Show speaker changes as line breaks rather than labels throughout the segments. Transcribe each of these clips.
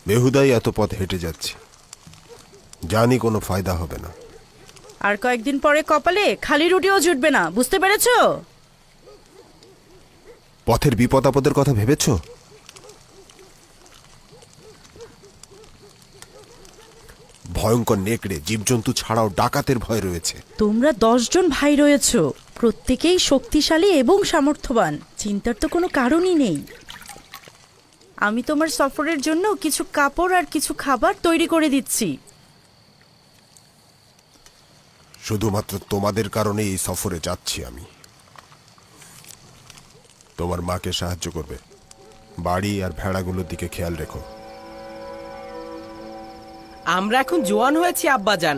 বেহুদাই এত পথ হেঁটে যাচ্ছি, জানি কোনো ফায়দা হবে না।
আর কয়েকদিন পরে কপালে খালি রুটিও জুটবে না, বুঝতে পেরেছো?
পথের বিপদ আপদের কথা ভেবেছ? ভয়ঙ্কর নেকড়ে, জীবজন্তু ছাড়াও ডাকাতের ভয় রয়েছে।
তোমরা 10 জন ভাই রয়েছো, প্রত্যেকেই শক্তিশালী এবং সামর্থ্যবান। চিন্তার তো কোনো কারণই নেই। আমি তোমার সফরের জন্য কিছু কাপড় আর কিছু খাবার তৈরি করে দিচ্ছি।
শুধুমাত্র তোমাদের কারণে এই সফরে যাচ্ছি আমি। তোমার মাকে সাহায্য করবে, বাড়ি আর ভেড়াগুলোর দিকে খেয়াল রেখো।
আমরা এখন জোয়ান হয়েছি আব্বাজান,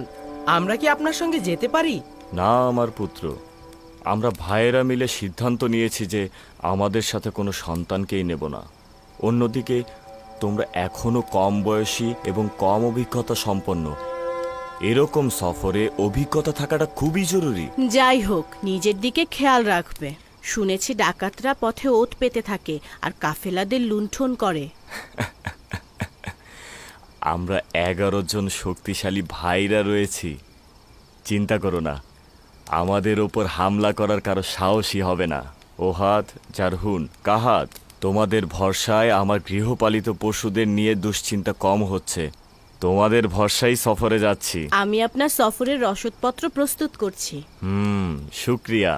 আমরা কি আপনার সঙ্গে যেতে পারি?
না আমার পুত্র, আমরা ভাইয়েরা মিলে সিদ্ধান্ত নিয়েছি যে আমাদের সাথে কোনো সন্তানকেই নেব না। অন্যদিকে তোমরা এখনো কম বয়সী এবং কম অভিজ্ঞতা সম্পন্ন। এরকম সফরে অভিজ্ঞতা থাকাটা খুবই জরুরি।
যাই হোক, নিজের দিকে খেয়াল রাখবে। শুনেছি ডাকাতরা পথে ওত পেতে থাকে আর কাফেলাদের লুণ্ঠন করে।
আমরা 11 জন শক্তিশালী ভাইরা রয়েছি, চিন্তা করো না। আমাদের ওপর হামলা করার কারো সাহসী হবে না। ওহাদ, জারহুন, কাহাত, তোমাদের ভরসায় আমার গৃহপালিত পশুদের নিয়ে দুশ্চিন্তা কম হচ্ছে। তোমাদের ভরসায় সফরে যাচ্ছি।
আমি আপনার সফরের রসদপত্র প্রস্তুত করছি।
শুক্রিয়া।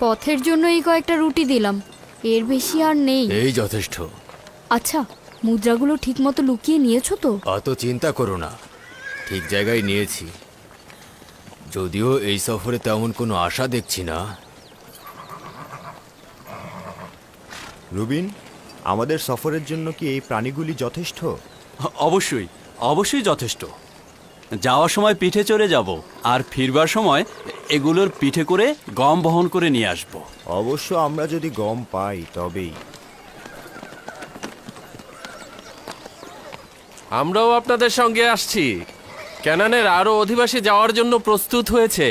পথের জন্য এই কয়েকটা রুটি দিলাম, এর বেশি আর নেই।
এই যথেষ্ট।
আচ্ছা, মুদ্রাগুলো ঠিকমতো লুকিয়ে নিয়েছো তো?
অত চিন্তা করো না, ঠিক জায়গায় নিয়েছি। যদিও এই সফরে তেমন কোনো আশা দেখছি না।
রুবিন, আমাদের সফরের জন্য কি এই প্রাণীগুলি যথেষ্ট?
অবশ্যই, অবশ্যই যথেষ্ট। যাওয়ার সময় পিঠে চড়ে যাব, আর ফিরবার সময় এগুলোর পিঠে করে গম বহন করে নিয়ে আসব।
অবশ্য আমরা যদি গম পাই তবেই।
আমরাও আপনাদের সঙ্গে আসছি। ক্যানানের আরও অধিবাসী যাওয়ার জন্য প্রস্তুত হয়েছে।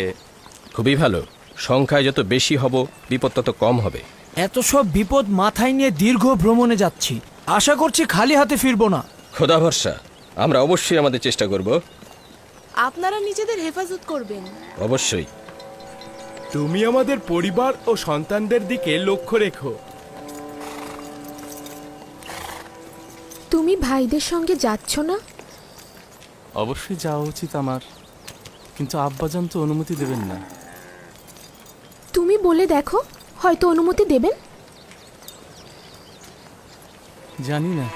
খুবই ভালো। সংখ্যায় যত বেশি হব, বিপদ তত কম হবে।
এত সব বিপদ মাথায় নিয়ে দীর্ঘ ভ্রমণে যাচ্ছি, আশা করছি খালি হাতে ফিরবো না।
খোদা ভরসা, আমরা অবশ্যই আমাদের চেষ্টা করব।
আপনারা নিজেদের হেফাজত করবেন।
অবশ্যই।
তুমি আমাদের পরিবার ও সন্তানদের দিকে লক্ষ্য রেখো।
তুমি ভাইদের সঙ্গে যাচ্ছ না?
অবশ্যই যাওয়া উচিত আমার, কিন্তু আব্বাজান তো অনুমতি দেবেন না।
তুমি বলে দেখো, হয়তো অনুমতি দেবেন।
জানি না।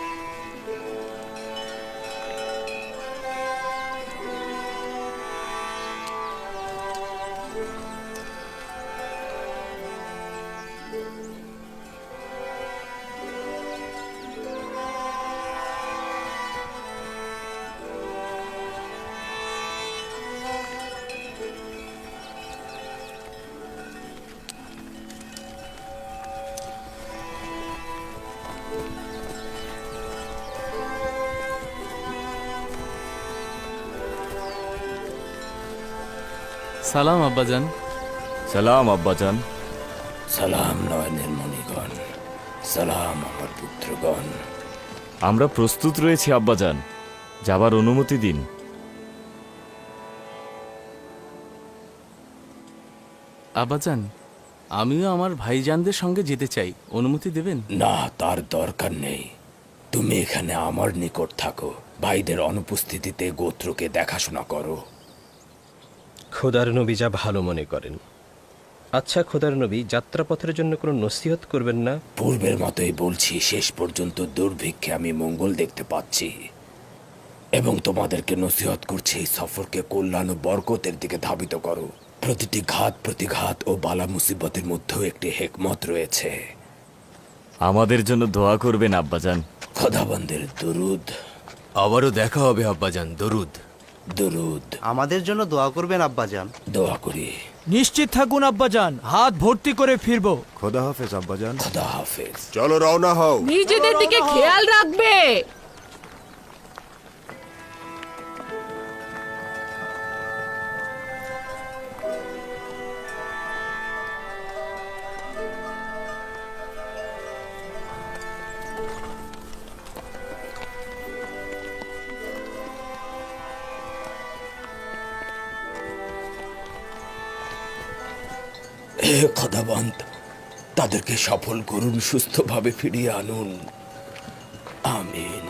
সালাম আব্বাজান।
সালাম আব্বাজান।
সালাম নয়নের মণিগণ, সালাম আমার পুত্রগণ।
আমরা প্রস্তুত রয়েছি আব্বাজান, যাবার অনুমতি দিন।
আব্বাজান, আমিও আমার ভাইজানদের সঙ্গে যেতে চাই, অনুমতি দেবেন?
না, তার দরকার নেই। তুমি এখানে আমার নিকট থাকো, ভাইদের অনুপস্থিতিতে গোত্রকে দেখাশোনা করো।
খোদার নবী যা ভালো মনে করেন। আচ্ছা খোদার নবী, যাত্রাপথের জন্য কোনো নসিহত করবেন না?
পূর্বের মতোই বলছি, শেষ পর্যন্ত দুর্ভিক্ষে আমি মঙ্গল দেখতে পাচ্ছি, এবং তোমাদেরকে নসিহত করছি এই সফরকে কল্যাণ ও বরকতের দিকে ধাবিত করো। প্রতিটি ঘাত প্রতিঘাত ও বালা মুসিবতের মধ্যেও একটি হেকমত রয়েছে।
আমাদের জন্য দোয়া করবেন আব্বাজান।
খোদাবন্দের দরুদ।
আবারও দেখা হবে আব্বাজান। দরুদ।
দরুদ।
আমাদের জন্য দোয়া করবেন আব্বাজান।
দোয়া করি।
নিশ্চিত থাকুন আব্বাজান, হাত ভর্তি করে ফিরবো।
খোদা হাফেজ আব্বাজান।
খোদা হাফেজ।
চলো রওনা হও।
নিজেদের দিকে খেয়াল রাখবে।
হে খোদাবন্ত, তাদেরকে সফল করুন, সুস্থভাবে ফিরিয়ে আনুন। আমিন।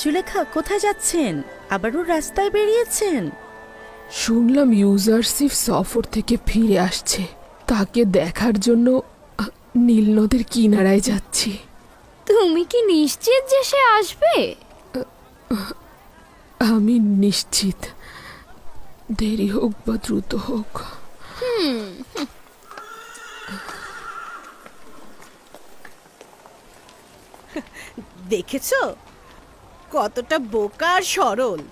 জুলেখা, কোথায় যাচ্ছেন? আবারও রাস্তায় বেরিয়েছেন?
শুনলাম ইউজারশিপ সফর থেকে ফিরে আসছে, তাকে দেখার জন্য নীল নদের কিনারায় যাচ্ছি।
তুমি কি নিশ্চিত যে সে আসবে?
আমি নিশ্চিত, দেরি হোক বা দ্রুত হোক।
দেখেছো কতটা বোকা আর সরল।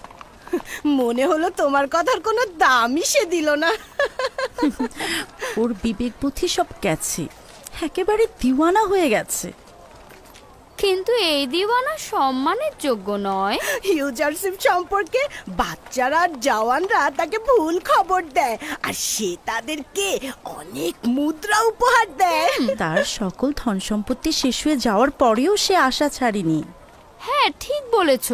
মনে হলো তোমার কথার কোনো দামই সে দিল না।
ওর বিবেক বুদ্ধি সব গেছে, একেবারে দিওয়ানা হয়ে গেছে।
কিন্তু এই দিওয়ানা সম্মানের যোগ্য নয়।
ইউজারশিপ সম্পর্কে বাচ্চারা আর জওয়ানরা তাকে ভুল খবর দেয়, আর সে তাদেরকে অনেক মুদ্রা উপহার দেয়।
তার সকল ধন সম্পত্তি শেষ হয়ে যাওয়ার পরেও সে আশা ছাড়েনি।
হ্যাঁ, ঠিক বলেছ।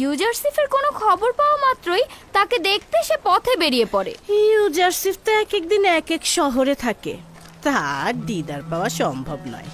ইউজারশিপের কোনো খবর পাওয়া মাত্রই তাকে দেখতে সে পথে বেরিয়ে পড়ে।
ইউজারশিপ তো এক একদিন এক এক শহরে থাকে, তার দিদার পাওয়া সম্ভব নয়।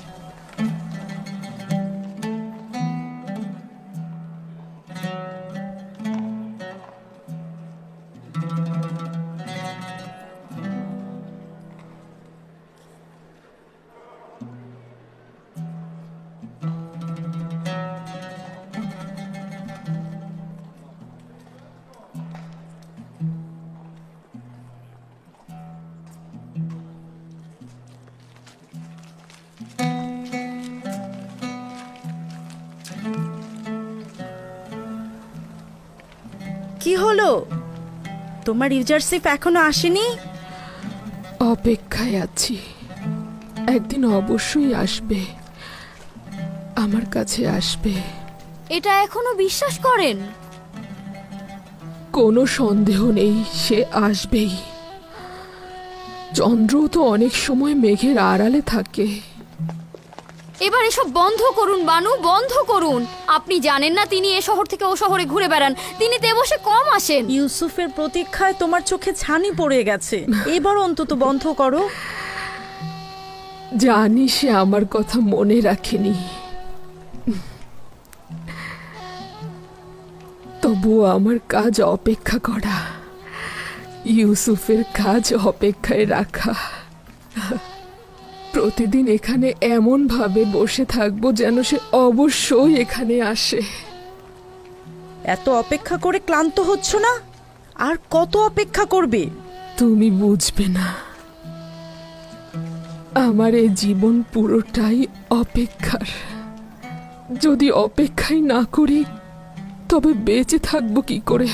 কি হলো? তোমার ইউজারশিপ এখনো আসেনি?
অপেক্ষায় আছি, একদিন অবশ্যই আসবে, আমার কাছে আসবে।
এটা এখনো বিশ্বাস করেন?
কোনো সন্দেহ নেই, সে আসবেই। চন্দ্র তো অনেক সময় মেঘের আড়ালে থাকে।
এবার এসব বন্ধ করুন বানু, বন্ধ করুন। আপনি জানেন না তিনি এ শহর থেকে ও শহরে ঘুরে বেড়ান, তিনি দেবসে কম আসেন।
ইউসুফের প্রতীক্ষায় তোমার চোখে ছানি পড়ে গেছে, এবার অন্তত বন্ধ করো।
জানি সে আমার কথা মনে রাখেনি, তবুও আমার কাজ অপেক্ষা করা, ইউসুফের কাজ অপেক্ষায় রাখা। প্রতিদিন এখানে এমন ভাবে বসে থাকবো যেন সে অবশ্যই এখানে আসে।
এত অপেক্ষা করে ক্লান্ত হচ্ছ না? আর কত অপেক্ষা করবে?
তুমি বুঝবে না, আমার এই জীবন পুরোটাই অপেক্ষার। যদি অপেক্ষাই না করি তবে বেঁচে থাকবো কি করে?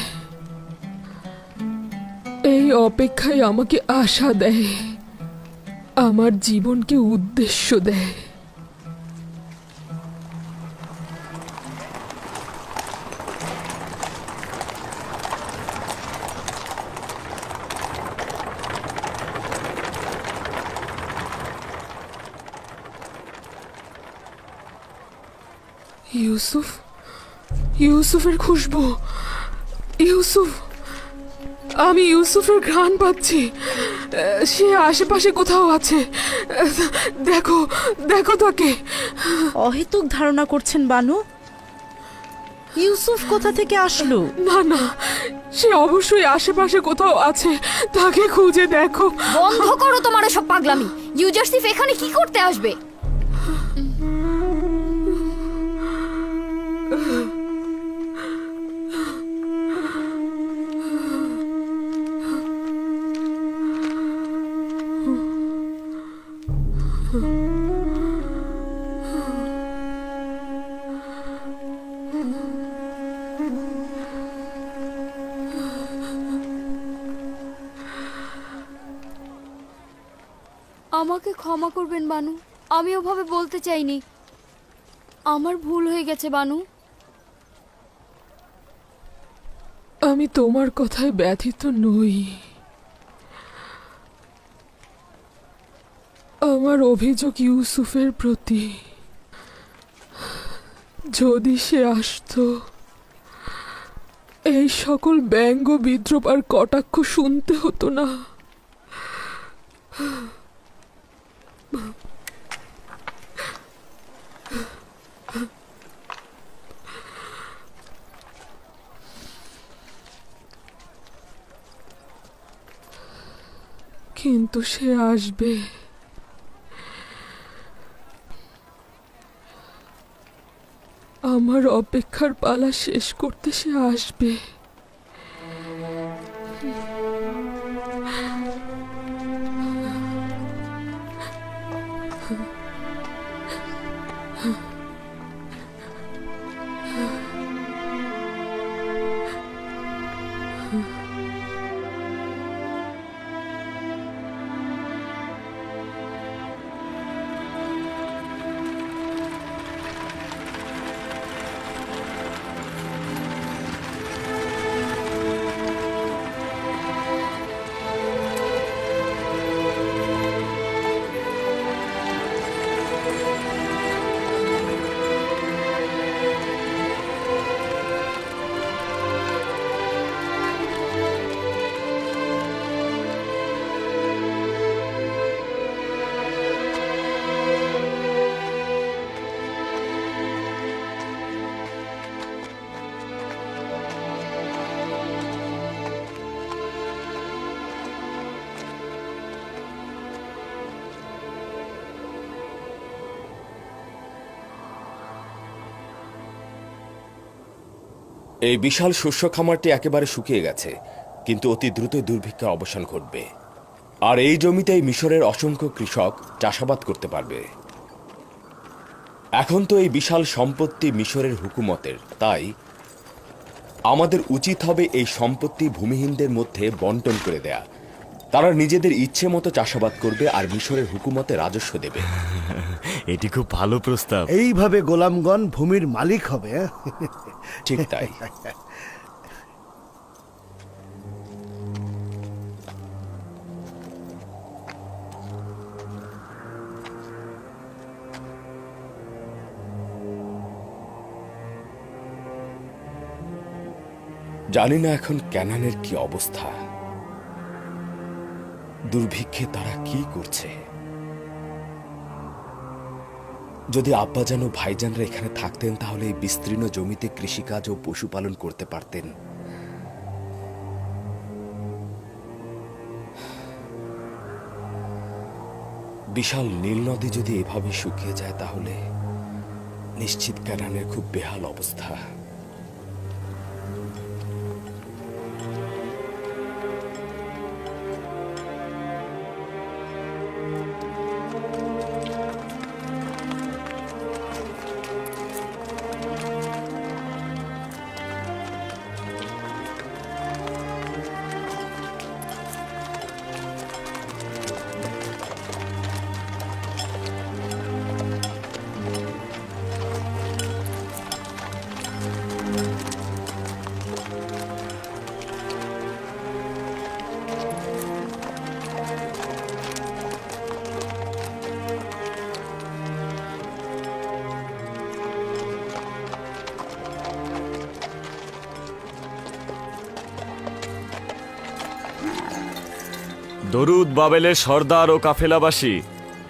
এই অপেক্ষাই আমাকে আশা দেয়, আমার জীবনকে উদ্দেশ্য দেয়। ইউসুফ, ইউসুফের খুশবু, ইউসুফ, আমি ইউসুফের ঘ্রাণ পাচ্ছি। সে আশেপাশে কোথাও আছে, দেখো, দেখো তাকে।
অহেতুক ধারণা করছেন বানু। ইউসুফ কোথা থেকে আসলো?
না না, সে অবশ্যই আশেপাশে কোথাও আছে, তাকে খুঁজে দেখো।
বন্ধ করো তোমার সব পাগলামি। ইউজারশিপ এখানে কি করতে আসবে? আমাকে ক্ষমা করবেন বানু, আমি ওভাবে বলতে চাইনি। আমার ভুল হয়ে গেছে বানু।
আমি তোমার কথায় ব্যথিত নই। আমার অভিযোগ ইউসুফের প্রতি। যদি সে আসতো, এই সকল ব্যঙ্গ বিদ্রোপ আর কটাক্ষ শুনতে হতো না। কিন্তু সে আসবে। আমার অপেক্ষার পালা শেষ করতে সে আসবে।
এই বিশাল শস্য খামারটি একেবারে শুকিয়ে গেছে, কিন্তু অতি দ্রুত দুর্ভিক্ষের অবসান ঘটবে। আর এই জমিতেই মিশরের অসংখ্য কৃষক চাষাবাদ করতে পারবে। এখন তো এই বিশাল সম্পত্তি মিশরের হুকুমতের, তাই আমাদের উচিত হবে এই সম্পত্তি ভূমিহীনদের মধ্যে বন্টন করে দেয়া। তারা নিজেদের ইচ্ছে মতো চাষাবাদ করবে আর মিশরের হুকুমতে রাজস্ব দেবে।
এটি খুব ভালো প্রস্তাব।
এইভাবে গোলামগণ ভূমির মালিক হবে।
ঠিক তাই। জানি না এখন ক্যানানের কি অবস্থা, দুর্ভিক্ষে তারা কি করছে। যদি আব্বাজান ও ভাইজানরা এখানে থাকতেন তাহলে এই বিস্তীর্ণ জমিতে কৃষিকাজ ও পশুপালন করতে পারতেন। বিশাল নীল নদী যদি এভাবে শুকিয়ে যায় তাহলে নিশ্চিত ক্যানানের খুব বেহাল অবস্থা।
দরুদ বাবেলের সর্দার ও কাফেলাবাসী,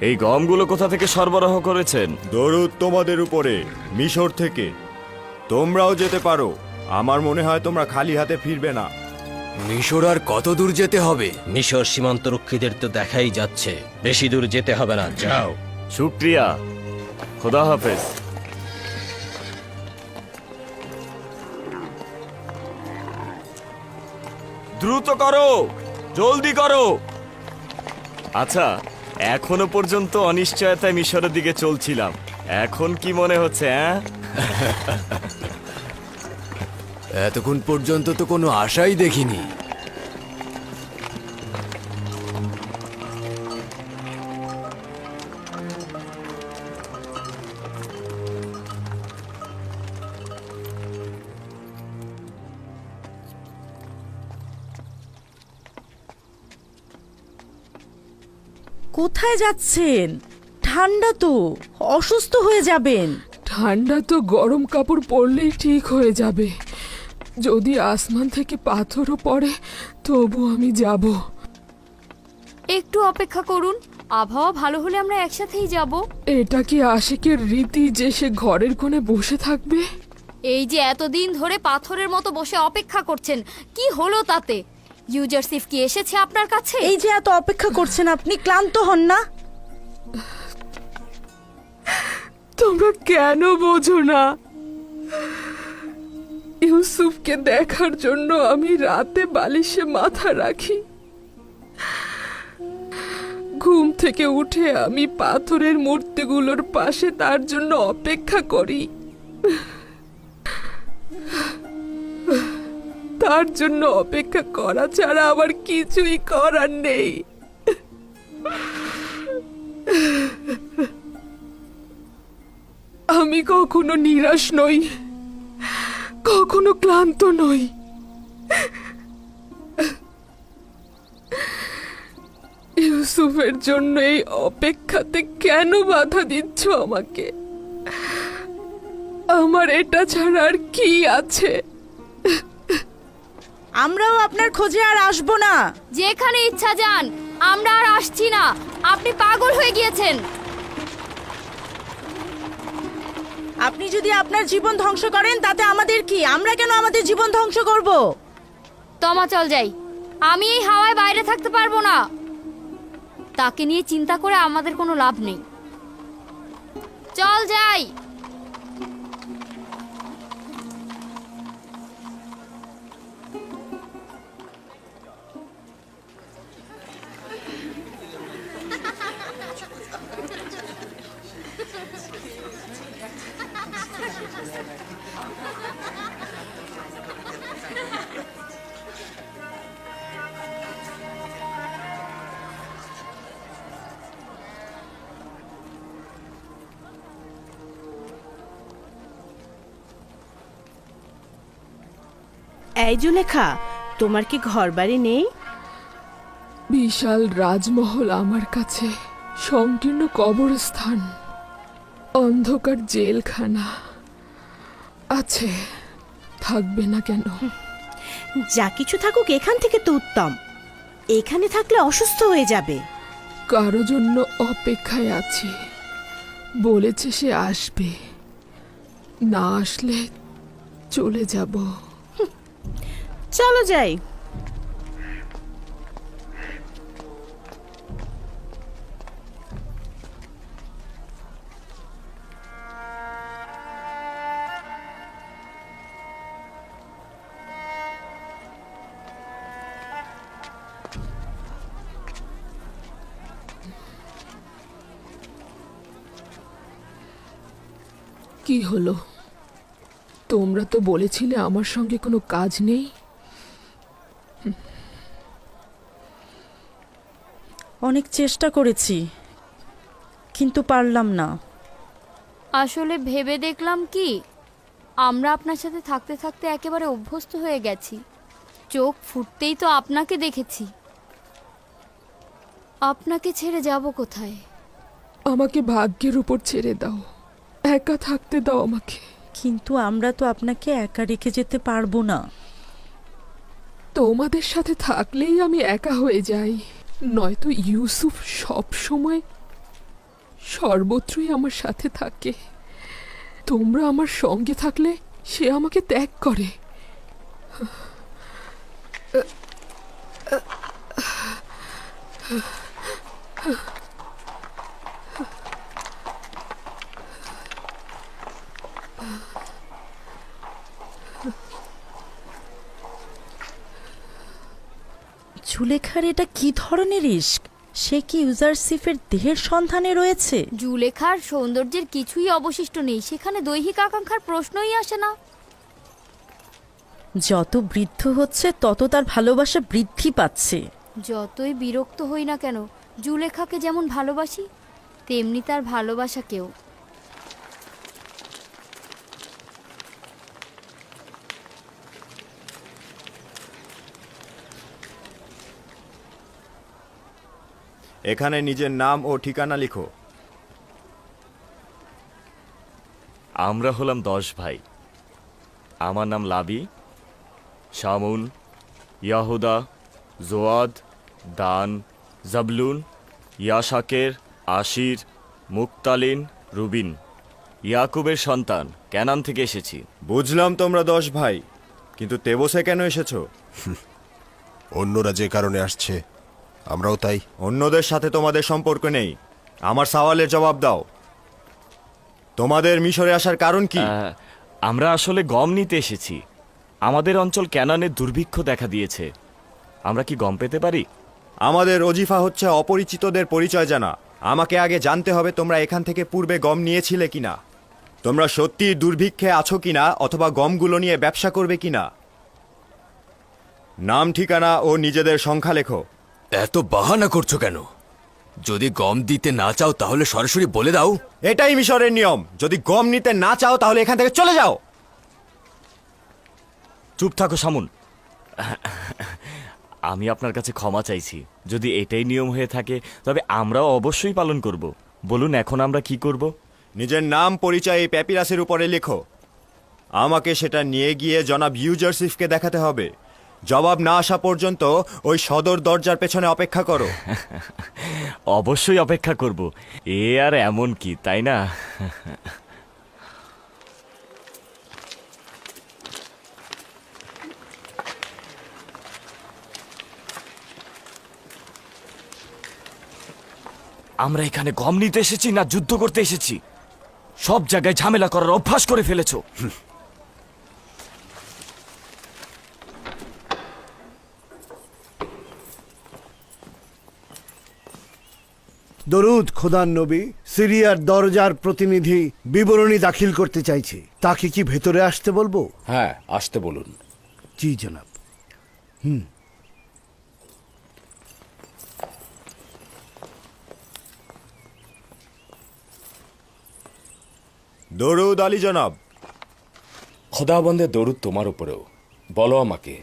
এই গমগুলো কোথা থেকে সরবরাহ করেছেন?
দরুদ তোমাদের উপরে, মিশর থেকে। তোমরাও যেতে পারো। আমার মনে হয় তোমরা খালি হাতে ফিরবে না।
মিশর আর কত দূর যেতে হবে?
মিশর সীমান্তরক্ষীদের তো দেখাই যাচ্ছে, বেশি দূর যেতে হবে না, যাও।
শুক্রিয়া, খোদা হাফেজ। দ্রুত করো, জলদি করো। আচ্ছা, এখনো পর্যন্ত অনিশ্চয়তায় মিশরের দিকে চলছিলাম, এখন কি মনে হচ্ছে?
এতক্ষণ পর্যন্ত তো কোনো আশাই দেখিনি।
কোথায় যাচ্ছেন? ঠান্ডা তো, অসুস্থ হয়ে যাবেন।
ঠান্ডা তো গরম কাপড় পরলেই ঠিক হয়ে যাবে। যদি আসমান থেকে পাথরও পড়ে তবু আমি যাব।
একটু অপেক্ষা করুন, আবহাওয়া ভালো হলে আমরা একসাথেই যাব।
এটা কি আশিকের রীতি যে সে ঘরের কোণে বসে থাকবে?
এই যে এতদিন ধরে পাথরের মতো বসে অপেক্ষা করছেন, কি হলো তাতে? ইউজারসিফ কি এসেছে আপনার কাছে?
এই যে এত অপেক্ষা করছেন, আপনি ক্লান্ত হন না?
তোমরা কেন বোঝো না? ইউসুফকে দেখার জন্য আমি রাতে বালিশে মাথা রাখি। ঘুম থেকে উঠে আমি পাথরের মূর্তিগুলোর পাশে তার জন্য অপেক্ষা করি। তার জন্য অপেক্ষা করা ছাড়া আমার কিছুই করার নেই। আমি কখনো নিরাশ নই, কখনো ক্লান্ত নই। ইউসুফের জন্য এই অপেক্ষাতে কেন বাধা দিচ্ছ আমাকে? আমার এটা ছাড়া আর কি আছে?
আমরাও আপনার খোঁজে আর আসবো না।
যেখানে ইচ্ছা যান, আমরা আর আসছি না। আপনি পাগল হয়ে গিয়েছেন।
আপনি যদি আপনার জীবন ধ্বংস করেন তাতে আমাদের কি? আমরা কেন আমাদের জীবন ধ্বংস করব?
তমা চল যাই, আমি এই হাওয়ায় বাইরে থাকতে পারবো না। তাকে নিয়ে চিন্তা করে আমাদের কোনো লাভ নেই। চল যাই।
এই জুলেখা, তোমার কি ঘর বাড়ি নেই?
বিশাল রাজমহল আমার কাছে সংকীর্ণ কবরস্থান, অন্ধকার জেলখানা আছে, থাকবে না কেন?
যা কিছু থাকুক এখান থেকে তো উত্তম। এখানে থাকলে অসুস্থ হয়ে যাবে।
কারো জন্য অপেক্ষায় আছি, বলেছে সে আসবে, না আসলে চলে যাব।
চলো যাই।
কি হলো? তোমরা তো বলেছিলে আমার সঙ্গে কোনো কাজ নেই।
অনেক চেষ্টা করেছি, কিন্তু পারলাম না।
আসলে ভেবে দেখলাম কি, আমরা আপনার সাথে থাকতে থাকতে একেবারে অভ্যস্ত হয়ে গেছি। চোখ ফুটতেই তো আপনাকে দেখেছি। আপনাকে ছেড়ে যাব কোথায়?
আমাকে ভাগ্যের উপর ছেড়ে দাও, একা থাকতে দাও আমাকে।
কিন্তু আমরা তো আপনাকে একা রেখে যেতে পারবো না।
তোমাদের সাথে থাকলেই আমি একা হয়ে যাই, নয়তো ইউসুফ সব সময় সর্বত্রই আমার সাথে থাকে। তোমরা আমার সঙ্গে থাকলে সে আমাকে ত্যাগ করে।
জুলেখার এটা কি ধরনের ইশক? সে কি ইউজারসিফের দেহের সন্ধানে রয়েছে?
জুলেখার সৌন্দর্যের কিছুই অবশিষ্ট নেই, সেখানে দৈহিক আকাঙ্ক্ষার প্রশ্নই আসে না।
যত বৃদ্ধ হচ্ছে তত তার ভালোবাসা বৃদ্ধি পাচ্ছে।
যতই বিরক্ত হই না কেন, জুলেখাকে যেমন ভালোবাসি তেমনি তার ভালোবাসাকেও।
এখানে নিজের নাম ও ঠিকানা লিখো।
আমরা হলাম 10 ভাই। আমার নাম লাবি, শামুন, ইয়াহুদা, জোয়াদ, দান, জাবলুন, ইয়াশাকের, আশির, মুক্তালিন, রুবিন। ইয়াকুবের সন্তান ক্যানান থেকে এসেছি।
বুঝলাম তোমরা 10 ভাই, কিন্তু তেবসে কেন এসেছো?
অন্যরা যে কারণে আসছে আমরাও তাই।
অন্যদের সাথে তোমাদের সম্পর্ক নেই। আমার সওয়ালের জবাব দাও। তোমাদের মিশরে আসার কারণ কি?
আমরা আসলে গম নিতে এসেছি। আমাদের অঞ্চল ক্যানানের দুর্ভিক্ষ দেখা দিয়েছে। আমরা কি গম পেতে পারি?
আমাদের অজিফা হচ্ছে অপরিচিতদের পরিচয় জানা। আমাকে আগে জানতে হবে তোমরা এখান থেকে পূর্বে গম নিয়েছিলে কিনা, তোমরা সত্যি দুর্ভিক্ষে আছো কিনা, অথবা গমগুলো নিয়ে ব্যবসা করবে কিনা। নাম, ঠিকানা ও নিজেদের সংখ্যা লেখো।
এত বাহানা করছো কেন? যদি গম দিতে না চাও তাহলে সরাসরি বলে দাও।
এটাই মিশরের নিয়ম। যদি গম নিতে না চাও তাহলে এখান থেকে চলে যাও।
চুপ থাকো শামুন। আমি আপনার কাছে ক্ষমা চাইছি। যদি এটাই নিয়ম হয়ে থাকে তবে আমরাও অবশ্যই পালন করব। বলুন এখন আমরা কি করব?
নিজের নাম, পরিচয় এই প্যাপিরাসের উপরে লেখো। আমাকে সেটা নিয়ে গিয়ে জনাব ইউজারসিফকে দেখাতে হবে। জবাব না আসা পর্যন্ত ওই সদর দরজার পেছনে অপেক্ষা করো।
অবশ্যই অপেক্ষা করব। এ আর এমন কি, তাই না? আমরা এখানে গম নিতে এসেছি না যুদ্ধ করতে এসেছি? সব জায়গায় ঝামেলা করার অভ্যাস করে ফেলেছো।
দরুদ খোদার নবী। সিরিয়ার দরজার প্রতিনিধি বিবরণী দাখিল করতে চাইছে। তাকে কি ভেতরে আসতে বলবো?
হ্যাঁ, আসতে বলুন।
জি জনাব।
দরুদ আলী জনাব।
খোদাবন্দের দরুদ তোমার উপরেও। বলো আমাকে,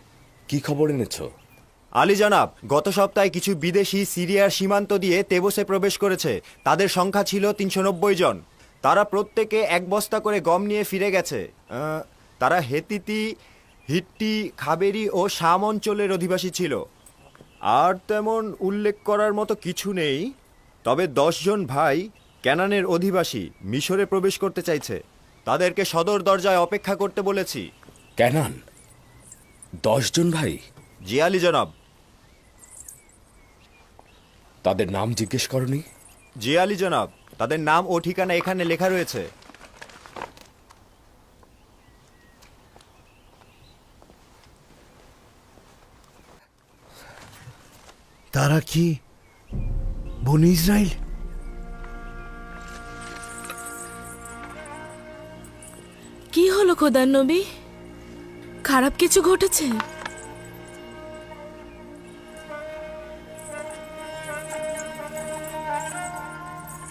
কি খবর এনেছো?
আলী জনাব, গত সপ্তাহে কিছু বিদেশি সিরিয়ার সীমান্ত দিয়ে তেবসে প্রবেশ করেছে। তাদের সংখ্যা ছিল 390 জন। তারা প্রত্যেকে 1 বস্তা করে গম নিয়ে ফিরে গেছে। তারা হেতিতি, হিট্টি, খাবেরি ও শাম অঞ্চলের অধিবাসী ছিল। আর তেমন উল্লেখ করার মতো কিছু নেই। তবে 10 জন ভাই ক্যানানের অধিবাসী মিশরে প্রবেশ করতে চাইছে। তাদেরকে সদর দরজায় অপেক্ষা করতে বলেছি।
ক্যানান? 10 জন ভাই?
জি আলী জনাব।
তাদের নাম জিজ্ঞেস করনি?
জি আলী জনাব, তাদের নাম ও ঠিকানা এখানে লেখা রয়েছে।
তারা কি বনি ইসরায়েল?
কি হলো খোদার নবী? খারাপ কিছু ঘটেছে?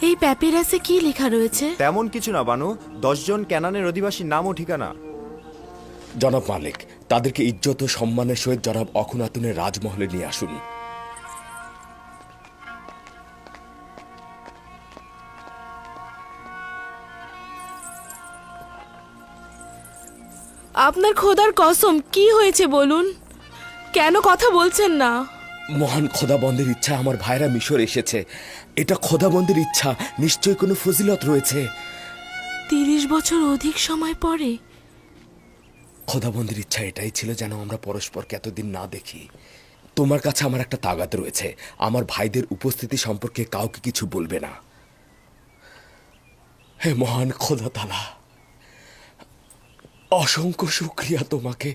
এই প্যাপিরাসে কি লেখা রয়েছে?
তেমন কিছু না বানু। 10 জন ক্যানানের অধিবাসীর নাম ও ঠিকানা।
জনাব মালিক, তাদেরকে ইজ্জত ও সম্মানের সহিত জনাব অখুনাতুনের রাজমহলে নিয়ে আসুন।
আপনার খোদার কসম, কি হয়েছে বলুন? কেন কথা বলছেন না?
মহান খোদাবন্দের ইচ্ছা আমার ভাইরা মিশর এসেছে। এটা খোদাবন্দের ইচ্ছা, নিশ্চয়ই কোনো ফজিলত রয়েছে।
30 বছর অধিক সময় পরে
খোদাবন্দের ইচ্ছা এটাই ছিল যেন আমরা পরস্পরকে এতদিন না দেখি। তোমার কাছে আমার একটা তাগাদ রয়েছে, আমার ভাইদের উপস্থিতি সম্পর্কে কাউকে কিছু বলবে না। হে মহান খোদা তাআলা, অসংখ্য শুকরিয়া তোমাকে।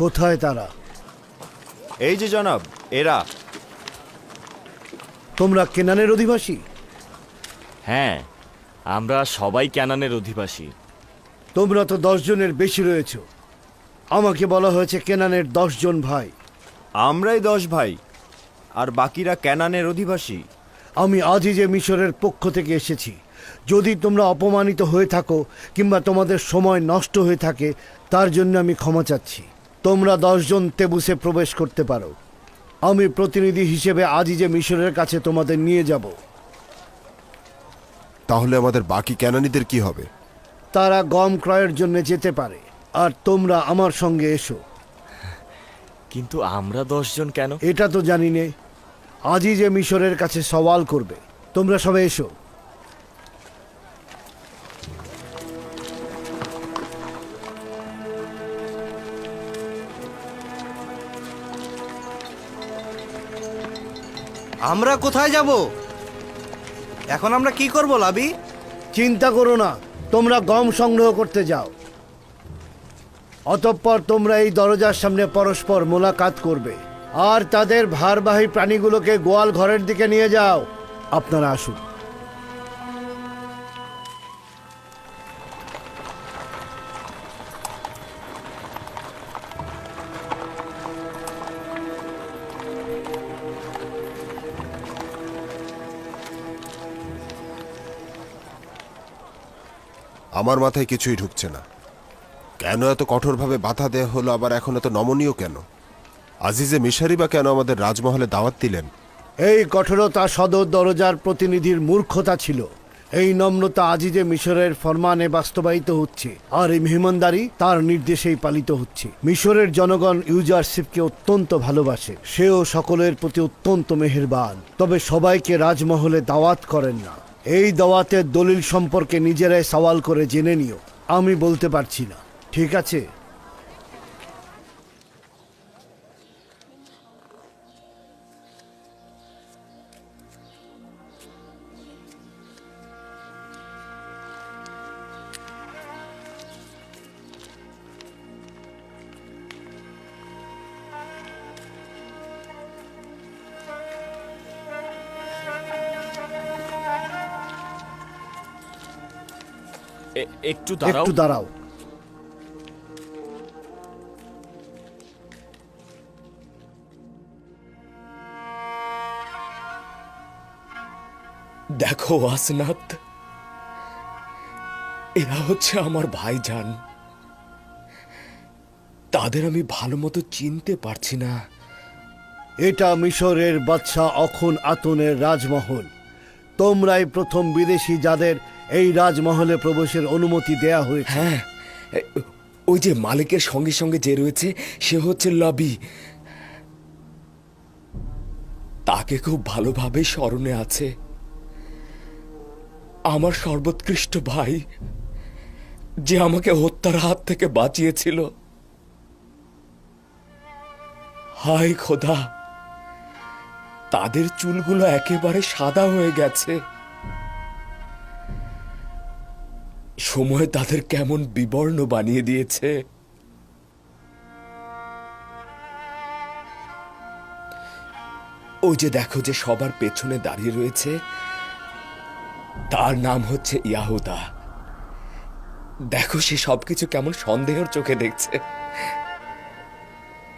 কোথায় তারা?
এই যে জনাব, এরা।
তোমরা কেনানের অধিবাসী?
হ্যাঁ, আমরা সবাই ক্যানানের অধিবাসী।
তোমরা তো 10 জনের বেশি রয়েছ। আমাকে বলা হয়েছে কেনানের 10 জন ভাই।
আমরাই 10 ভাই, আর বাকিরা ক্যানানের অধিবাসী।
আমি আজই যে মিশরের পক্ষ থেকে এসেছি। যদি তোমরা অপমানিত হয়ে থাকো কিংবা তোমাদের সময় নষ্ট হয়ে থাকে, তার জন্য আমি ক্ষমা চাচ্ছি। তোমরা 10 জন তেবুসে প্রবেশ করতে পারো। আমি প্রতিনিধি হিসেবে আজই যে মিশরের কাছে তোমাদের নিয়ে যাব।
তাহলে আমাদের বাকি ক্যানানিদের কি হবে?
তারা গম ক্রয়ের জন্য যেতে পারে, আর তোমরা আমার সঙ্গে এসো।
কিন্তু আমরা 10 জন কেন?
এটা তো জানি নে। আজই যে মিশরের কাছে সওয়াল করবে। তোমরা সবাই এসো।
আমরা কোথায় যাব? এখন আমরা কি করব লাবি?
চিন্তা করো না, তোমরা গম সংগ্রহ করতে যাও। অতঃপর তোমরা এই দরজার সামনে পরস্পর মোলাকাত করবে, আর তাদের ভারবাহী প্রাণীগুলোকে গোয়াল ঘরের দিকে নিয়ে যাও। আপনারা আসুন।
আমার মাথায় কিছুই ঢুকছে না। কেন এত কঠোরভাবে বাধা দেয়া হলো, আবার এখন এত নমনীয় কেন? আজিজে মিশরি বা কেন আমাদের রাজমহলে দাওয়াত দিলেন?
এই কঠোরতা সদর দরজার প্রতিনিধির মূর্খতা ছিল। এই নম্রতা আজিজে মিশরের ফরমানে বাস্তবায়িত হচ্ছে, আর এই মেহমানদারি তার নির্দেশেই পালিত হচ্ছে। মিশরের জনগণ ইউজারশিপকে অত্যন্ত ভালোবাসে। সেও সকলের প্রতি অত্যন্ত মেহেরবান। তবে সবাইকে রাজমহলে দাওয়াত করেন না। এই দাওয়াতের দলিল সম্পর্কে নিজেরাই সওয়াল করে জেনে নিও। আমি বলতে পারছি না, ঠিক আছে?
একটু দাঁড়াও।
একটু দাঁড়াও।
দেখো আসনাত, এরা হচ্ছে আমার ভাইজান। তাদের আমি ভালো মতো চিনতে পারছি না।
এটা মিশরের বাদশাহ অখন আতনের রাজমহল। তোমরাই প্রথম বিদেশি যাদের এই রাজমহলে প্রবেশের অনুমতি দেয়া হয়েছে।
হ্যাঁ, ওই যে মালিকের সঙ্গে সঙ্গে যে রয়েছে সে হচ্ছে লবি। তাকে খুব ভালোভাবে স্মরণে আছে। আমার সর্বোৎকৃষ্ট ভাই, যে আমাকে হত্যার হাত থেকে বাঁচিয়েছিল। হায় খোদা, তাদের চুলগুলো একেবারে সাদা হয়ে গেছে। সময় তাদের কেমন বিবর্ণ বানিয়ে দিয়েছে। ওই যে দেখো, যে সবার পেছনে দাঁড়িয়ে রয়েছে, তার নাম হচ্ছে ইয়াহুদা। দেখো সে সবকিছু কেমন সন্দেহের চোখে দেখছে,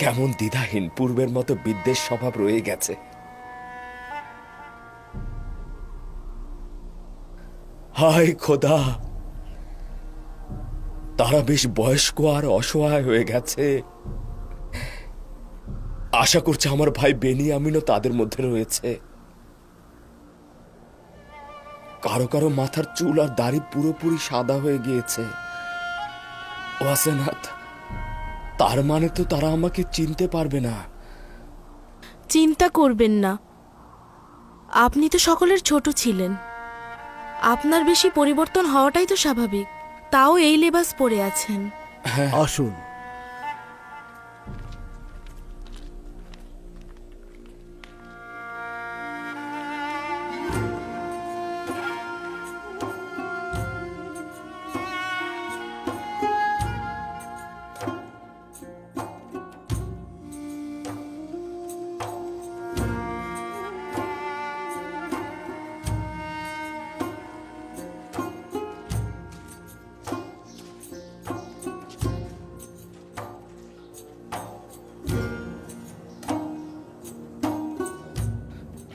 কেমন দ্বিধাহীন, পূর্বের মতো বিদ্বেষ স্বভাব রয়ে গেছে। হায় খোদা, তারা বেশ বয়স্ক আর অসহায় হয়ে গেছে। আশা করছি আমার ভাই বেনিয়ামিনও তাদের মধ্যে রয়েছে। কারো কারো মাথার চুল আর দাড়ি পুরোপুরি সাদা হয়ে গিয়েছে। ওয়াসেনাথ, তার মানে তো তারা আমাকে চিনতে পারবে না।
চিন্তা করবেন না, আপনি তো সকলের ছোট ছিলেন। আপনার বেশি পরিবর্তন হওয়াটাই তো স্বাভাবিক। তাও এই লেবাস পরে আছেন।
আসুন।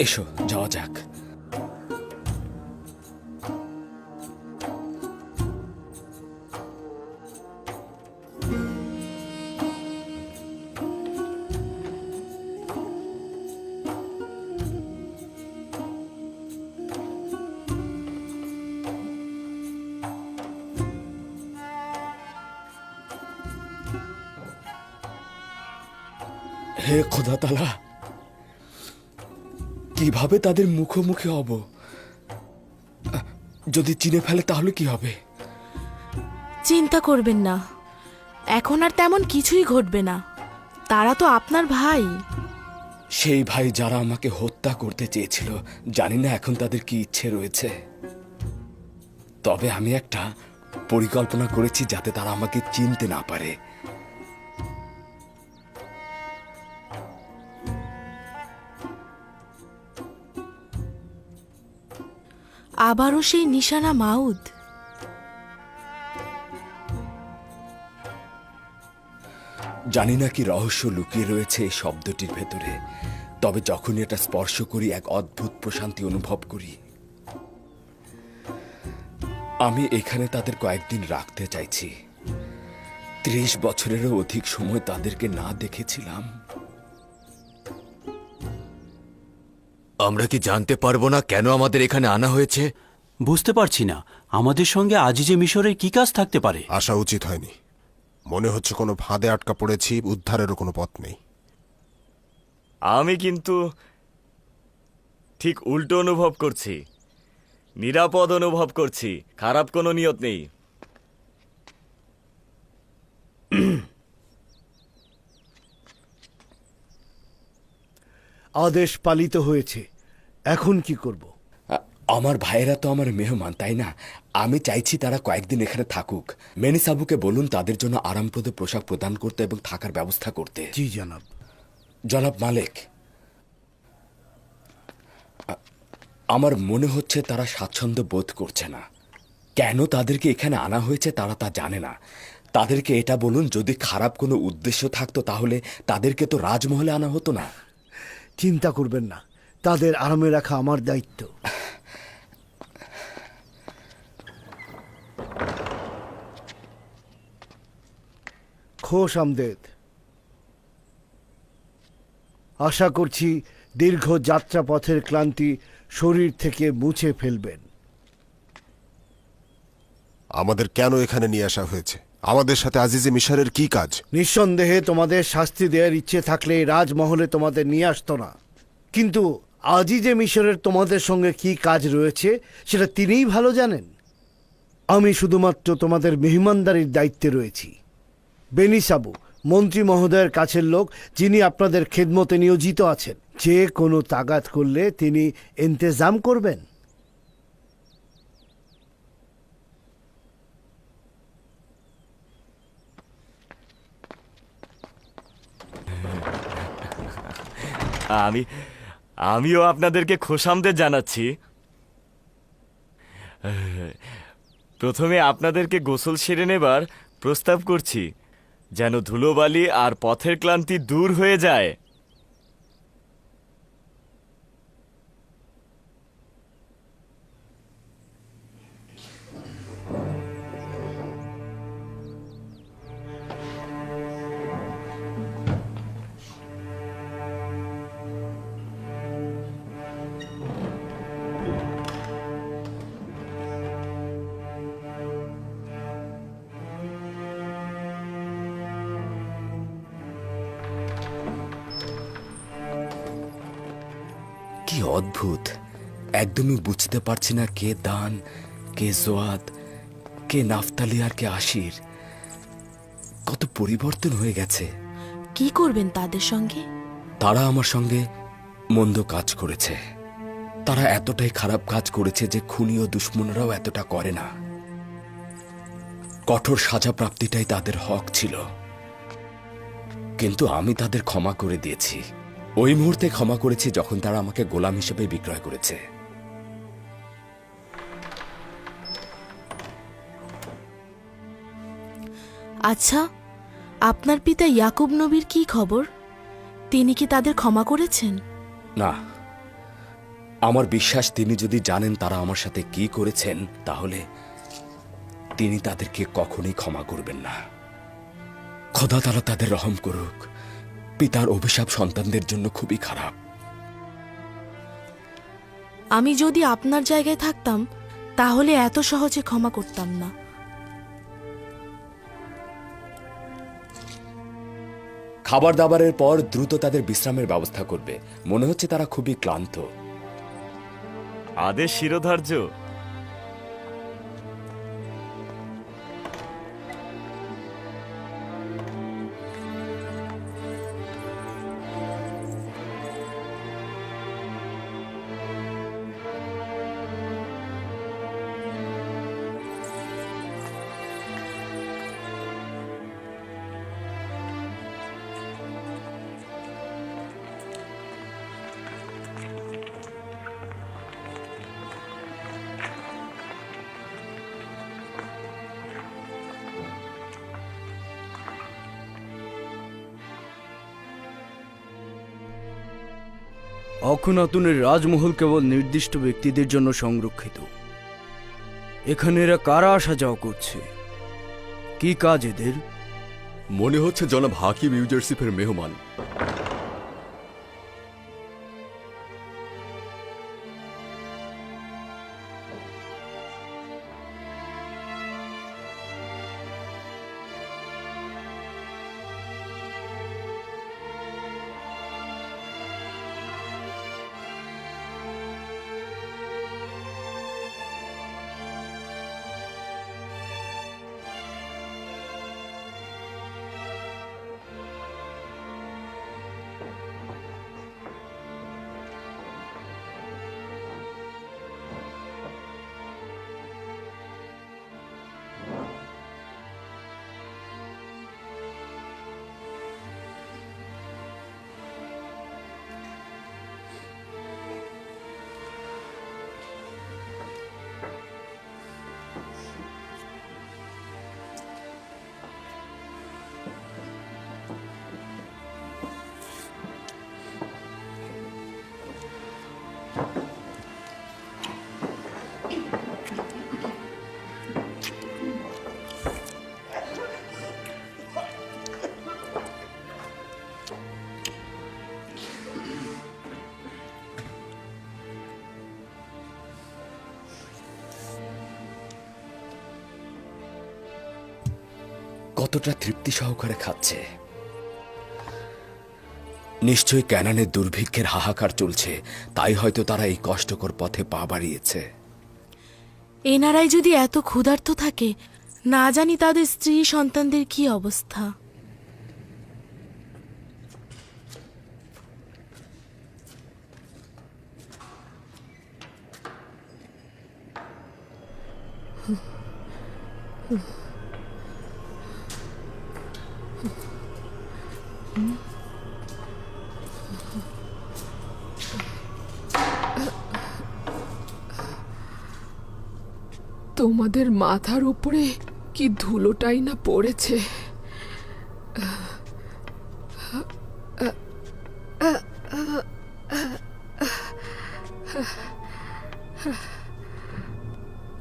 এসো যাওয়া যাক। হে খোদা তাআলা, কিভাবে তাদের মুখোমুখি হব? যদি চিনে ফেলে তাহলে কি হবে?
চিন্তা করবেন না, এখন আর তেমন কিছুই ঘটবে না। তারা তো আপনার ভাই।
সেই ভাই যারা আমাকে হত্যা করতে চেয়েছিল, জানি না এখন তাদের কি ইচ্ছে রয়েছে। তবে আমি একটা পরিকল্পনা করেছি যাতে তারা আমাকে চিনতে না পারে।
আবারও সেই নিশানা মাউদ।
জানি না কি রহস্য লুকিয়ে রয়েছে এই শব্দটির ভেতরে, তবে যখনই এটা স্পর্শ করি এক অদ্ভুত প্রশান্তি অনুভব করি। আমি এখানে তাদের কয়েকদিন রাখতে চাইছি। 30 বছরেরও অধিক সময় তাদেরকে না দেখেছিলাম।
আমরা কি জানতে পারবো না কেন আমাদের এখানে আনা হয়েছে? বুঝতে পারছি না, আমাদের সঙ্গে আজিজে মিশরের কি কাজ থাকতে পারে?
আসা উচিত হয়নি। মনে হচ্ছে কোনো ফাঁদে আটকা পড়েছি, উদ্ধারেরও কোনো পথ নেই।
আমি কিন্তু ঠিক উল্টো অনুভব করছি, নিরাপদ অনুভব করছি, খারাপ কোনো নিয়ত নেই।
আদেশ পালিত হয়েছে, এখন কি করব?
আমার ভাইয়েরা তো আমার মেহমান, তাই না? আমি চাইছি তারা কয়েকদিন এখানে থাকুক। মেনিসাবুকে বলুন তাদের জন্য আরামপ্রদ পোশাক প্রদান করতে এবং থাকার ব্যবস্থা করতে।
জি জনাব।
জনাব মালিক, আমার মনে হচ্ছে তারা স্বাচ্ছন্দ্য বোধ করছে না। কেন তাদেরকে এখানে আনা হয়েছে তারা তা জানে না। তাদেরকে এটা বলুন, যদি খারাপ কোনো উদ্দেশ্য থাকতো তাহলে তাদেরকে তো রাজমহলে আনা হতো না।
চিন্তা করবেন না, তাদের আরামে রাখা আমার দায়িত্ব। খোশ আমদেদ। আশা করছি দীর্ঘ যাত্রাপথের ক্লান্তি শরীর থেকে মুছে ফেলবেন।
আমাদের কেন এখানে নিয়ে আসা হয়েছে? আমাদের সাথে আজিজে মিশরের কি কাজ?
নিঃসন্দেহে তোমাদের শাস্তি দেওয়ার ইচ্ছে থাকলে রাজমহলে তোমাদের নিয়ে আসতো না, কিন্তু আজিজে মিশরের তোমাদের সঙ্গে কি কাজ রয়েছে সেটা তিনিই ভালো জানেন। আমি শুধুমাত্র তোমাদের মেহমানদারির দায়িত্বে রয়েছি। বেনিসাবু মন্ত্রী মহোদয়ের কাছের লোক, যিনি আপনাদের খেদমতে নিয়োজিত আছেন। যে কোনো তাগাদ করলে তিনি ইন্তেজাম করবেন।
আমিও আপনাদেরকে খোশামদের জানাচ্ছি। প্রথমে আপনাদেরকে গোসল সেরে নেবার প্রস্তাব করছি, যেন ধুলোবালি আর পথের ক্লান্তি দূর হয়ে যায়।
কি অদ্ভুত! একদমই বুঝতে পারছি না কে দান, কে জোয়াদ, কে নাফতালি আর কে আশির। কত পরিবর্তন হয়ে গেছে।
কি করবেন তাদের সঙ্গে?
তারা আমার সঙ্গে মন্দ কাজ করেছে। তারা এতটাই খারাপ কাজ করেছে যে খুনি ও দুশ্মনরাও এতটা করে না। কঠোর সাজা প্রাপ্তিটাই তাদের হক ছিল, কিন্তু আমি তাদের ক্ষমা করে দিয়েছি। ওই মুহূর্তে ক্ষমা করেছি যখন তারা আমাকে গোলাম হিসেবে বিক্রয় করেছে।
আচ্ছা, আপনার পিতা ইয়াকুব নবীর কি খবর? তিনি কি তাদের ক্ষমা করেছেন?
না, আমার বিশ্বাস তিনি যদি জানেন তারা আমার সাথে কি করেছেন, তাহলে তিনি তাদেরকে কখনোই ক্ষমা করবেন না। খোদা তাআলা তাদের রহম করুক। পিতার অভিশাপ সন্তানদের জন্য খুবই খারাপ।
আমি যদি আপনার জায়গায় থাকতাম তাহলে এত সহজে ক্ষমা করতাম না।
খাবার দাবারের পর দ্রুত তাদের বিশ্রামের ব্যবস্থা করবে। মনে হচ্ছে তারা খুবই ক্লান্ত।
আদেশ শিরোধার্য।
অখনাতুনের রাজমহল কেবল নির্দিষ্ট ব্যক্তিদের জন্য সংরক্ষিত। এখানে এরা কারা আসা যাওয়া করছে? কি কাজ এদের?
মনে হচ্ছে জনাব হাকিম ইউজারশিপের মেহমান।
কতটা তৃপ্তি সহকারে খাচ্ছে। নিশ্চয়ই ক্যানানের দুর্ভিক্ষের হাহাকার চলছে, তাই হয়তো তারা এই কষ্টকর পথে পা বাড়িয়েছে।
এনারাই যদি এত ক্ষুধার্ত থাকে, না জানি তাদের স্ত্রী সন্তানদের কি অবস্থা।
তোমাদের মাথার উপরে কি ধুলোটাই না পড়েছে।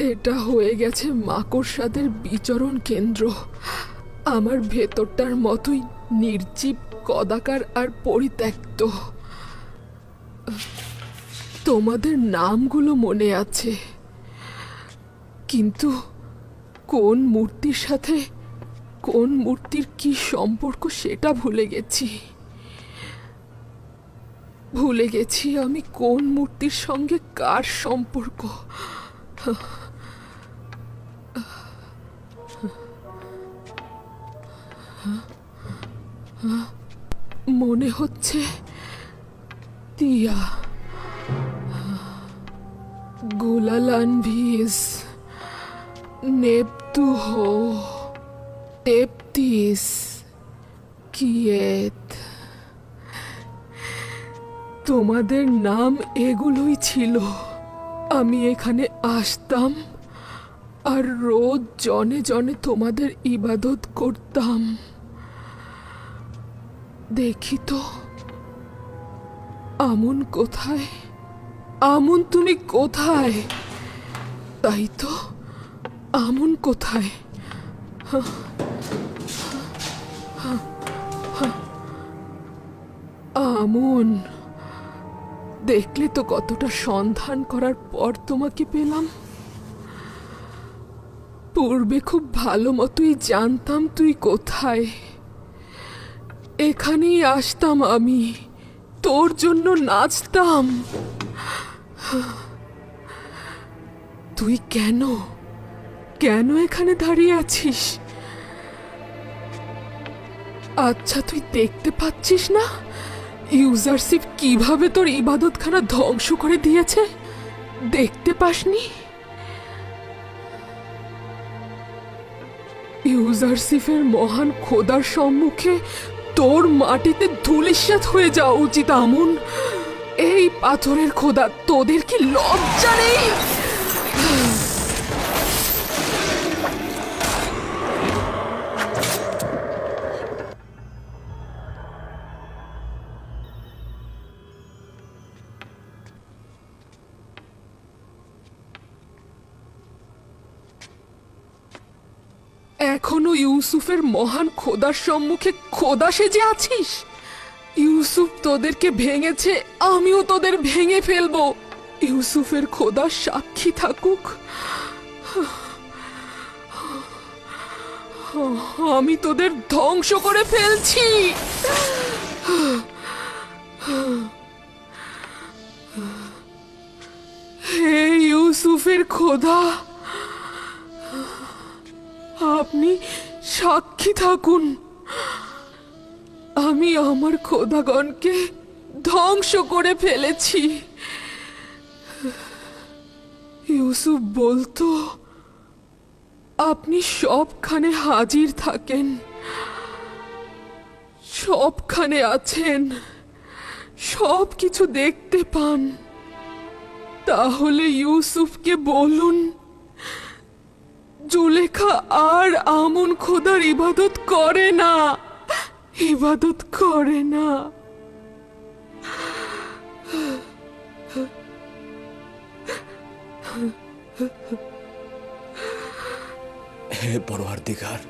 এটা হয়ে গেছে মাকড়সাদের বিচরণ কেন্দ্র। আমার ভেতরটার মতোই নির্জীব, কদাকার আর পরিত্যক্ত। তোমাদের নামগুলো মনে আছে, কিন্তু কোন মূর্তির সাথে কোন মূর্তির কি সম্পর্ক সেটা ভুলে গেছি। ভুলে গেছি আমি কোন মূর্তির সঙ্গে কার সম্পর্ক। মনে হচ্ছে তিয়া, গোলালানভিস, নেপতুহো, টেপতিস, কিয়েত। তোমাদের নাম এগুলোই ছিল। আমি এখানে আসতাম আর রোজ জনে জনে তোমাদের ইবাদত করতাম। দেখি তো আমন কোথায়। আমন তুমি কোথায়? তাই তো, আমন কোথায়? আমন, দেখলে তো কতটা সন্ধান করার পর তোমাকে পেলাম। পূর্বে খুব ভালো মতোই জানতাম তুই কোথায়। এখানেই আসতাম আমি, তোর জন্য নাচতাম। তুই কেন কেন এখানে দাঁড়িয়ে আছিস? আচ্ছা, তুই দেখতে পাচ্ছিস না ইউজারশিপ কিভাবে তোর ইবাদতখানা ধ্বংস করে দিয়েছে? দেখতে পাসনি? ইউজারশিপের মহান খোদার সম্মুখে তোর মাটিতে ধূলিসাৎ হয়ে যাওয়া উচিত আমন। এই পাথরের খোদা, তোদের কি লজ্জা নেই? এখনো ইউসুফের মহান খোদার সম্মুখে খোদা সেজে আছিস? ইউসুফ তোদেরকে ভেঙেছে, আমিও তোদের ভেঙে ফেলবো। ইউসুফের খোদা সাক্ষী থাকুক, আমি তোদের ধ্বংস করে ফেলছি। হে ইউসুফের খোদা, আপনি সাক্ষী থাকুন, আমি আমার খোদাগণকে ধ্বংস করে ফেলেছি। ইউসুফ বলতো আপনি সবখানে হাজির থাকেন, সবখানে আছেন, সব কিছু দেখতে পান। তাহলে ইউসুফকে বলুন জুলেখা আর আমন খোদার ইবাদত করে না, ইবাদত করে না।
হে পরওয়ারদিগার,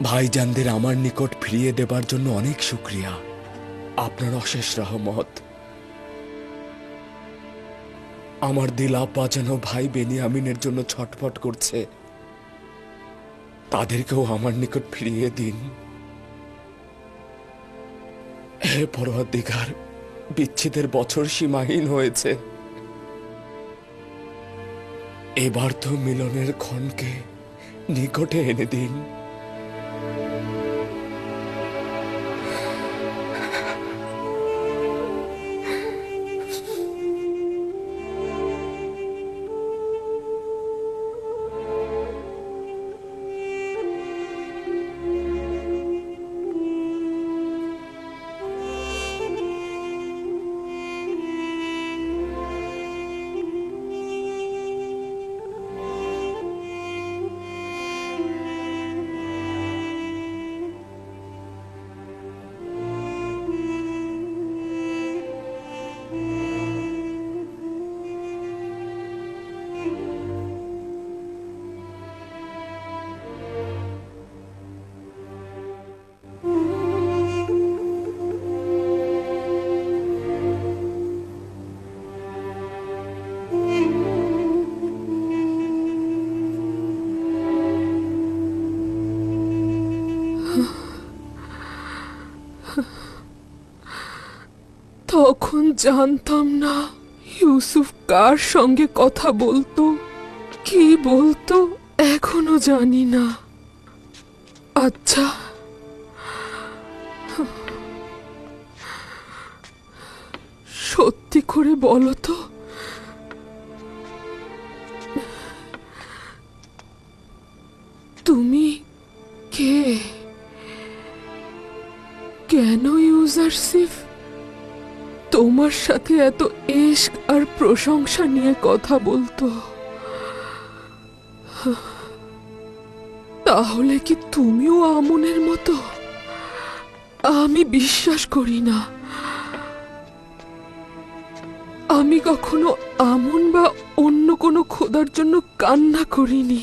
ভাইজানদের আমার নিকট ফিরিয়ে দেবার জন্য অনেক শুকরিয়া। আপনার অশেষ রহমত। আমার দিল আপা যেন ভাই বেনিয়ামিনের জন্য ছটফট করছে, তাদেরকেও আমার নিকট ফিরিয়ে দিন। হে পরওয়ারদিগার, বিচ্ছেদের বছর সীমাহীন হয়েছে, এবার তো মিলনের ক্ষণকে নিকটে এনে দিন।
তখন জানতাম না ইউসুফ কার সঙ্গে কথা বলতো, কি বলতো, এখনো জানি না। আচ্ছা, সত্যি করে বলো তো, তুমি কে? কেন ইউজারশিপ তোমার সাথে এত ইশক আর প্রশংসা নিয়ে কথা বলতো? তাহলে কি তুমিও আমনের মতো? আমি বিশ্বাস করি না। আমি আমি কখনো আমন বা অন্য কোনো খোদার জন্য কান্না করিনি,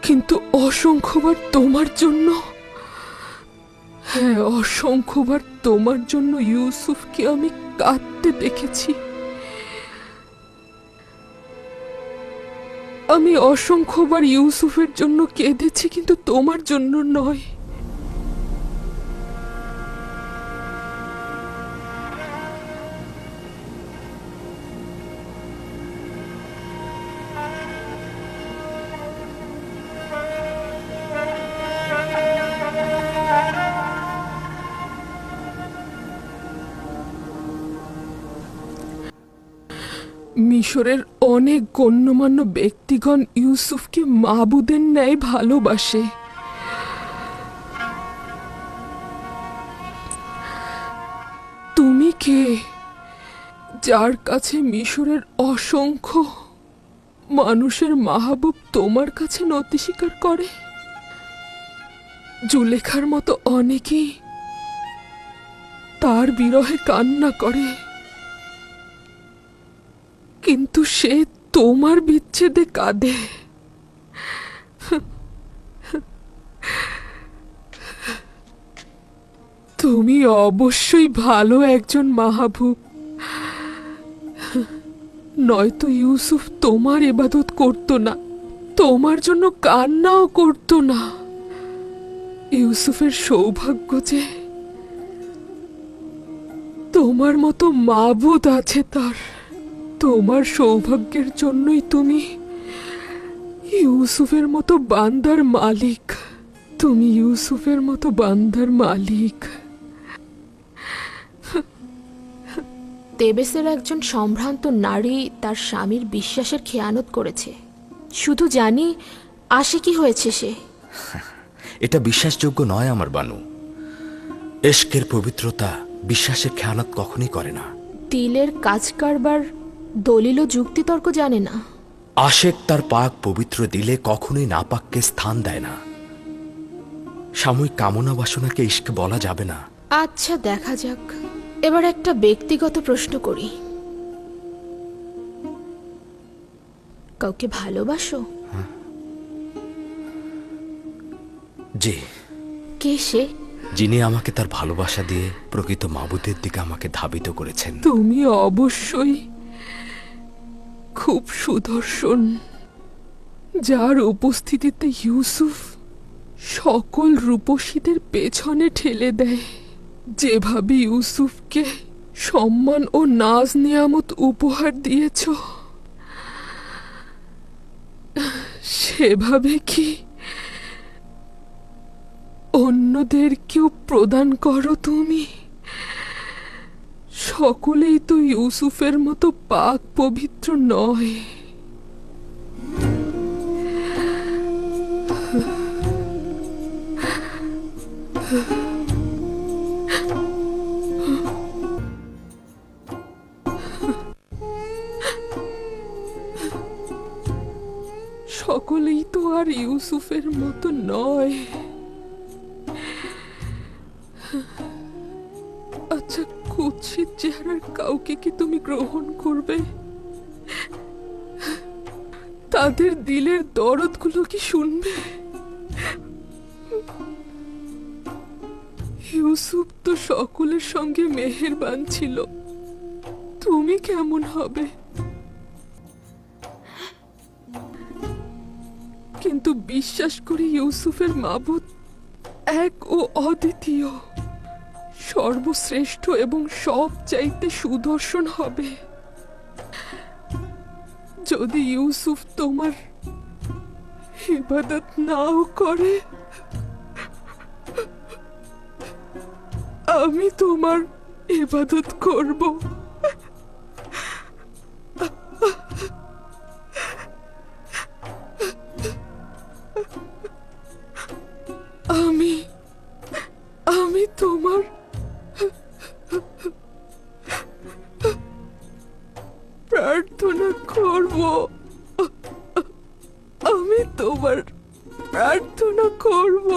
কিন্তু অসংখ্যবার তোমার জন্য, হ্যাঁ অসংখ্যবার তোমার জন্য ইউসুফকে আমি কাঁদতে দেখেছি। আমি অসংখ্যবার ইউসুফের জন্য কেঁদেছি, কিন্তু তোমার জন্য নয়। মিশরের অনেক গণ্যমান্য ব্যক্তিগণ ইউসুফকে মাবুদের ন্যায় ভালোবাসে। তুমি কে, যার কাছে মিশরের অসংখ্য মানুষের মাহবুব তোমার কাছে নতি স্বীকার করে? জুলেখার মতো অনেকেই তার বিরহে কান্না করে, কিন্তু সে তোমার বিচ্ছেদে কাঁদে। তুমি অবশ্যই ভালো একজন মাহবুব, নয়তো ইউসুফ তোমার ইবাদত করত না, তোমার জন্য কান্নাও করত না। ইউসুফের সৌভাগ্য যে তোমার মতো মাবুদ আছে তার। তোমার সৌভাগ্যের জন্যই তুমি ইউসুফের মতো বান্দার মালিক। তুমি ইউসুফের মতো বান্দার মালিক।
তেবেসের একজন সম্ভ্রান্ত নারী তার স্বামীর বিশ্বাসের খেয়ানত করেছে। শুধু জানি আসে কি হয়েছে সে।
এটা বিশ্বাসযোগ্য নয় আমার বানু। এশকের পবিত্রতা বিশ্বাসের খেয়ানত কখনই করে না।
দিলের কাজ কারবার দলিল ও যুক্তিতর্ক জানে না।
আশেক তার পাক পবিত্র দিলে কখনোই নাপাককে স্থান দেয় না। সাময়িক কামনা বাসনাকে ইশক বলা যাবে না।
আচ্ছা দেখা যাক। এবার একটা ব্যক্তিগত প্রশ্ন করি, কাউকে ভালোবাসো?
জি।
কে সে?
যিনি আমাকে তার ভালোবাসা দিয়ে প্রকৃত মাবুদের দিকে আমাকে ধাবিত করেছেন।
তুমি অবশ্যই খুব সুদর্শন, যার উপস্থিতিতে ইউসুফ সকল রূপসীদের পেছনে ঠেলে দেয়। যেভাবে ইউসুফকে সম্মান ও নাজ নিয়ামত উপহার দিয়েছ, সেভাবে কি অন্যদেরকেও প্রদান করো তুমি? সকলেই তো ইউসুফের মতো পাক পবিত্র নয়। সকলেই তো আর ইউসুফের মতো নয়। আচ্ছা, কুৎসিত চেহারার কাউকে কি তুমি গ্রহণ করবে? তাদের দিলের দরদগুলো কি শুনবে? ইউসুফ তো সকলের সঙ্গে মেহেরবান ছিল, তুমি কেমন হবে? কিন্তু বিশ্বাস করি ইউসুফের মাবুদ এক ও অদ্বিতীয়, সর্বশ্রেষ্ঠ এবং সবচাইতে সুদর্শন হবে। যদি ইউসুফ তোমার ইবাদত নাও করে, আমি তোমার ইবাদত করব। আমি তোমার প্রার্থনা করব। আমি তোমার প্রার্থনা করব।